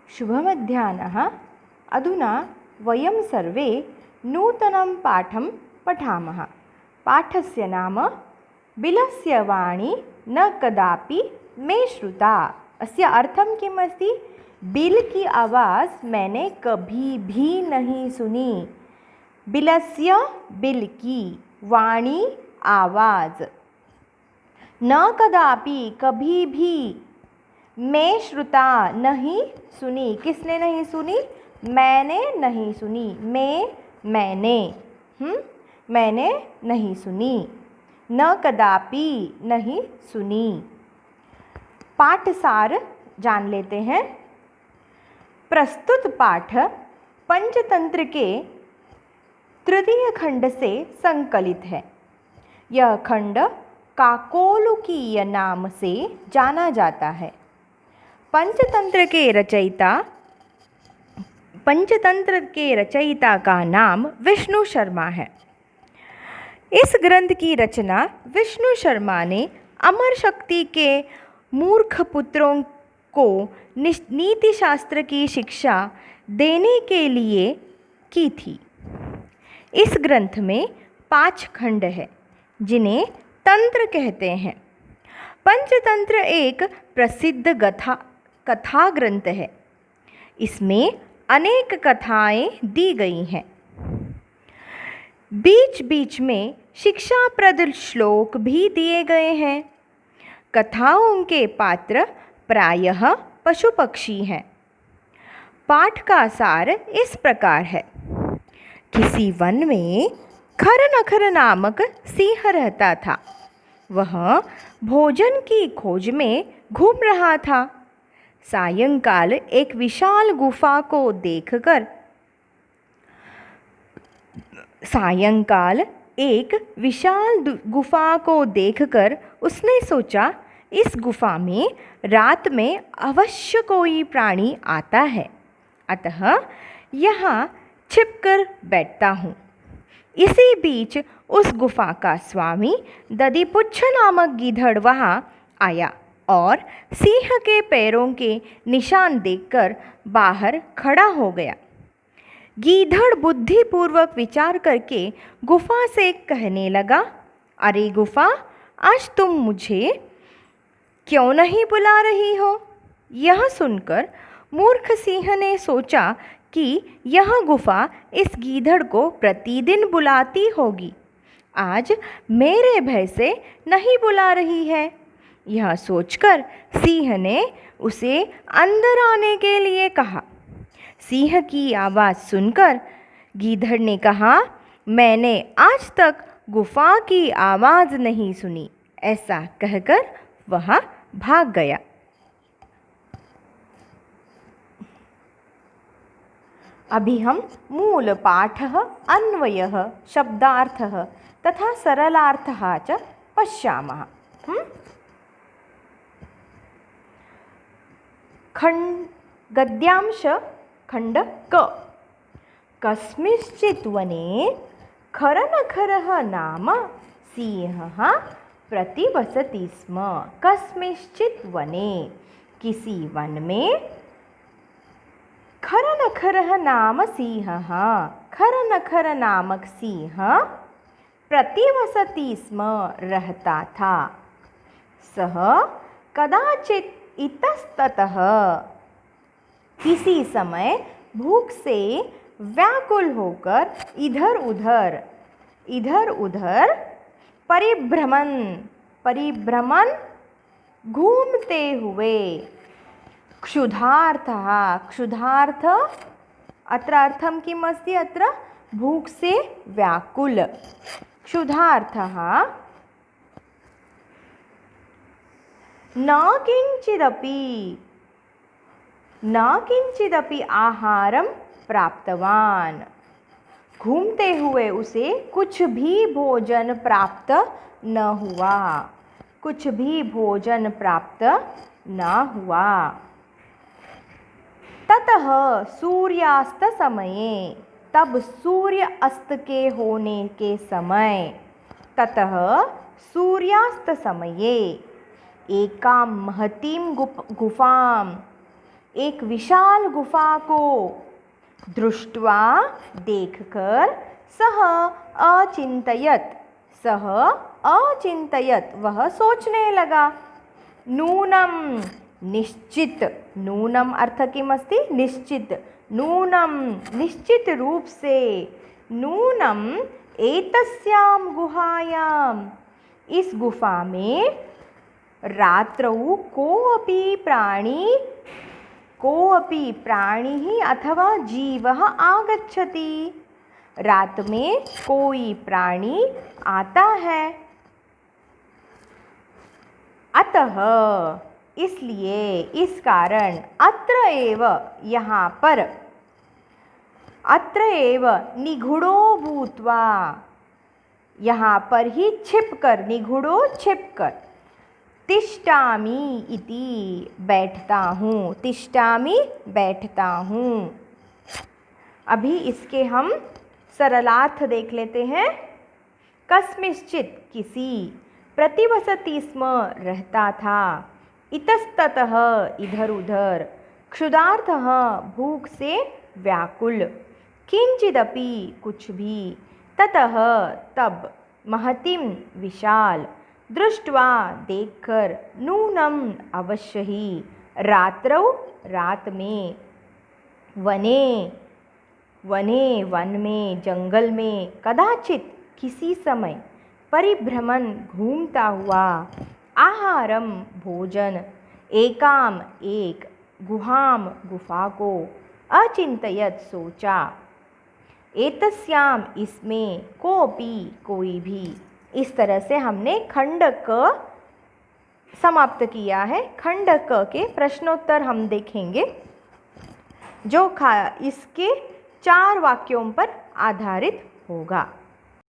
शुभमध्याह्नः। अधुना वयं सर्वे नूतनं पाठं पठामः। पाठस्य नाम बिलस्य वाणी न कदापि मे श्रुता। अस्य अर्थं किम् अस्ति? बिल की आवाज़ मैंने कभी भी नहीं सुनी। बिलस्य बिल की, वाणी आवाज़, न कदापि कभी भी, मैं श्रुता नहीं सुनी। किसने नहीं सुनी? मैंने नहीं सुनी। मैंने मैंने नहीं सुनी। न कदापि नहीं सुनी। पाठसार जान लेते हैं। प्रस्तुत पाठ पंचतंत्र के तृतीय खंड से संकलित है। यह खंड काकोलुकीय नाम से जाना जाता है। पंचतंत्र के रचयिता का नाम विष्णु शर्मा है। इस ग्रंथ की रचना विष्णु शर्मा ने अमर शक्ति के मूर्ख पुत्रों को नीति शास्त्र की शिक्षा देने के लिए की थी। इस ग्रंथ में 5 खंड है जिन्हें तंत्र कहते हैं। पंचतंत्र एक प्रसिद्ध कथा ग्रंथ है। इसमें अनेक कथाएं दी गई हैं। बीच बीच में शिक्षाप्रद श्लोक भी दिए गए हैं। कथाओं के पात्र प्रायः पशु पक्षी हैं। पाठ का सार इस प्रकार है। किसी वन में खरनखर नामक सिंह रहता था। वह भोजन की खोज में घूम रहा था। सायंकाल एक विशाल गुफा को देखकर उसने सोचा, इस गुफा में रात में अवश्य कोई प्राणी आता है, अतः यहाँ छिपकर बैठता हूँ। इसी बीच उस गुफा का स्वामी दधिपुच्छ नामक गीधड़ वहाँ आया और सिंह के पैरों के निशान देखकर बाहर खड़ा हो गया। गीधड़ बुद्धिपूर्वक विचार करके गुफा से कहने लगा, अरे गुफा, आज तुम मुझे क्यों नहीं बुला रही हो? यह सुनकर मूर्ख सिंह ने सोचा कि यह गुफा इस गीधड़ को प्रतिदिन बुलाती होगी, आज मेरे भय से नहीं बुला रही है। यह सोचकर सिंह ने उसे अंदर आने के लिए कहा। सिंह की आवाज़ सुनकर गीधड़ ने कहा, मैंने आज तक गुफा की आवाज़ नहीं सुनी। ऐसा कहकर वह भाग गया। अभी हम मूल पाठः, अन्वयः, शब्दार्थः तथा सरलार्थः च पश्यामः। गद्यांश खंड क। कस्मिंश्चित् वने खरनखरः नाम सिंहः प्रतिवसति स्म। कस्मिंश्चित् वने, किसी वन में, खरनखरः नाम सिंहः, खरनखर नामक सिंह प्रतिवसति स्म, रहता था। सह कदाचित् इतस्ततः, किसी समय भूख से व्याकुल होकर इधर उधर परिभ्रमण घूमते हुए, क्षुधार्थः, क्षुधार्थ अत्र अर्थं किम् अस्ति? अत्र भूख से व्याकुल, क्षुधार्थः न किंचिदपि आहारं प्राप्तवान। घूमते हुए उसे कुछ भी भोजन प्राप्त न हुआ। कुछ भी भोजन प्राप्त न हुआ। ततः सूर्यास्त समये, तब सूर्य अस्त के होने के समय, ततः सूर्यास्त समये एकां महतीं गुफां, एक विशाल गुफा को। दृष्ट्वा देखकर सः अचिन्तयत्, सः अचिन्तयत् वह सोचने लगा। नूनं निश्चित, नूनम अर्थ किम् अस्ति? निश्चित। नूनं निश्चित रूप से, नूनम एतस्यां गुहायां, इस गुफा में रात्रौ कोऽपि प्राणी अथवा जीवः आगच्छति, रात में कोई प्राणी आता है। अतः इसलिए, इस कारण, अत्र एव यहाँ पर, अत्र एव निगूढ़ो भूत्वा, यहाँ पर ही छिपकर, निगूढ़ो छिपकर, तिष्ठामि इति बैठता हूँ, तिष्ठामि बैठता हूँ। अभी इसके हम सरलार्थ देख लेते हैं। कस्मिंश्चित् किसी, प्रतिवसति स्म रहता था, इतस्ततः इधर उधर, क्षुधार्तः भूख से व्याकुल, किंचिदपि कुछ भी, ततः तब, महतिम विशाल, दृष्ट्वा देखकर, नूनम अवश्य ही, रात्रौ रात में, वने वन में, जंगल में, कदाचित किसी समय, परिभ्रमण घूमता हुआ, आहारम भोजन, एकाम एक, गुहाम गुफा को, अचिंतयत सोचा, एतस्याम इसमें, कोपि कोई भी। इस तरह से हमने खंड क समाप्त किया है। खंड क के प्रश्नोत्तर हम देखेंगे जो इसके 4 वाक्यों पर आधारित होगा।